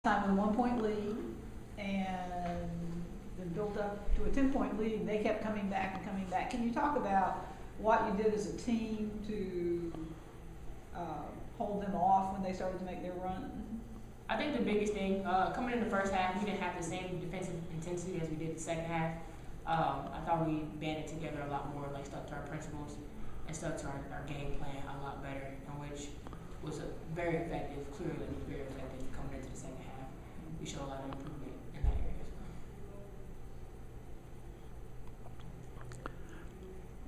time with a 1-point lead and then built up to a 10-point lead, and they kept coming back and coming back. Can you talk about what you did as a team to hold them off when they started to make their run? I think the biggest thing, coming in the first half, we didn't have the same defensive intensity as we did the second half. I thought we banded together a lot more, like stuck to our principles and stuck to our game plan a lot better, and which was very effective, clearly very effective coming into the second half. We showed a lot of improvement in that area as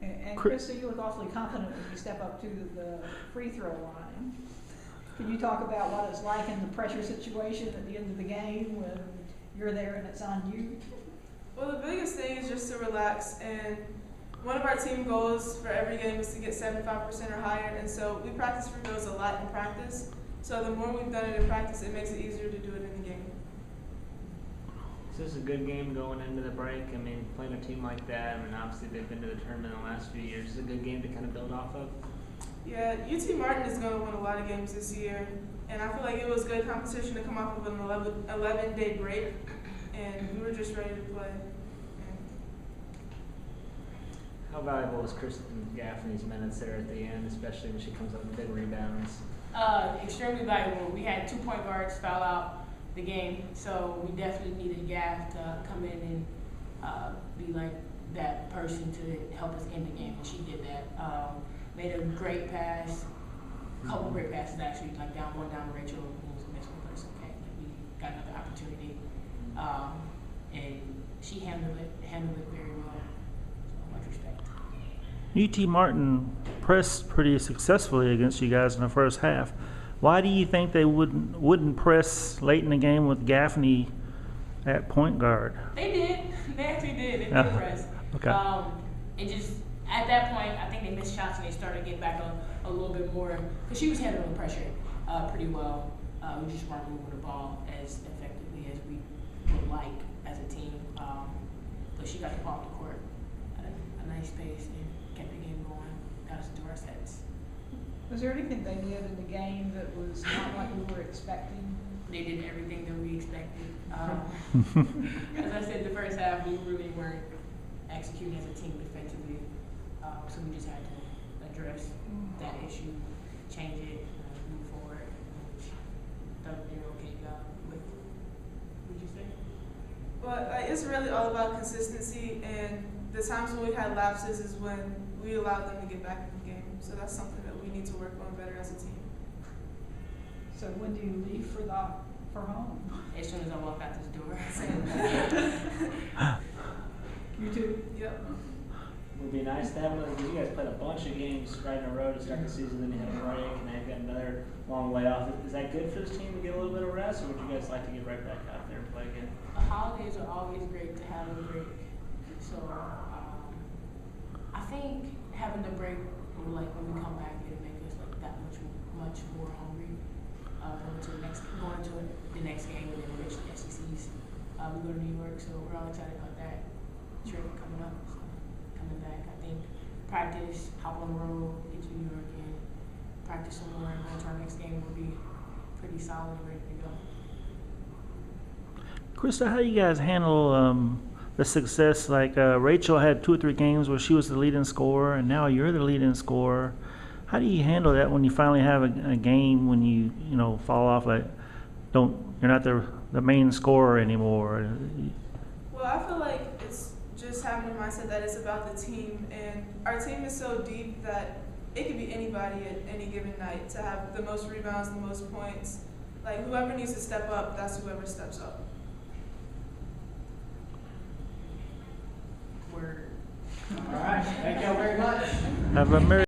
well. And Krista, you look awfully confident as you step up to the free throw line. Can you talk about what it's like in the pressure situation at the end of the game when you're there and it's on you? Well, the biggest thing is just to relax, and one of our team goals for every game is to get 75% or higher, and so we practice free throws a lot in practice. So the more we've done it in practice, it makes it easier to do it in the game. So this is a good game going into the break. I mean, playing a team like that, I mean, obviously they've been to the tournament in the last few years. It's a good game to kind of build off of. Yeah, UT Martin is going to win a lot of games this year, and I feel like it was good competition to come off of an 11-day break, and we were just ready to play. How valuable was Kristen Gaffney's minutes there at the end, especially when she comes up with big rebounds? Extremely valuable. We had 2 point guards foul out the game, so we definitely needed Gaff to come in and be like that person to help us end the game, and she did that. Made a great pass, a couple great passes actually, like down Rachel, who was the next one person came. We got another opportunity, and she handled it very well. So much respect. UT Martin pressed pretty successfully against you guys in the first half. Why do you think they wouldn't press late in the game with Gaffney at point guard? They did. They actually did. They did press. Okay. It just, at that point, I think they missed shots and they started getting back a little bit more, because she was handling pressure pretty well. We just weren't moving the ball as effectively as we would like as a team. But she got the ball off the court at a nice pace and kept the game going, got us into our sets. Was there anything they did in the game that was not like we were expecting? They did everything that we expected. As I said, the first half, we really weren't executing as a team defensively. So we just had to address that issue, change it, move forward, which Doug did an okay job with. What did you say? But it's really all about consistency, and the times when we had lapses is when we allowed them to get back in the game. So that's something that we need to work on better as a team. So when do you leave for home? As soon as I walk out this door. You too? Yep. It would be nice to have another, because you guys played a bunch of games right in a row to start the season, then you had a break, and now you've got another long layoff. Is that good for this team to get a little bit of rest, or would you guys like to get right back out there and play again? The holidays are always great to have a break. So I think having the break, like when we come back, it'll make us like that much more hungry. Going to the next game, and then eventually SECs. We go to New York, so we're all excited about that trip coming up. So coming back, I think practice, hop on the road, get to New York, and practice some more, and go to our next game will be pretty solid and ready to go. Krista, how do you guys handle the success? Like Rachel had 2 or 3 games where she was the leading scorer, and now you're the leading scorer. How do you handle that when you finally have a game when you fall off, like you're not the main scorer anymore? Well, I feel like it's just having the mindset that it's about the team, and our team is so deep that it could be anybody at any given night to have the most rebounds, the most points. Like whoever needs to step up, that's whoever steps up. Word. All right. Thank y'all very much. Have a merry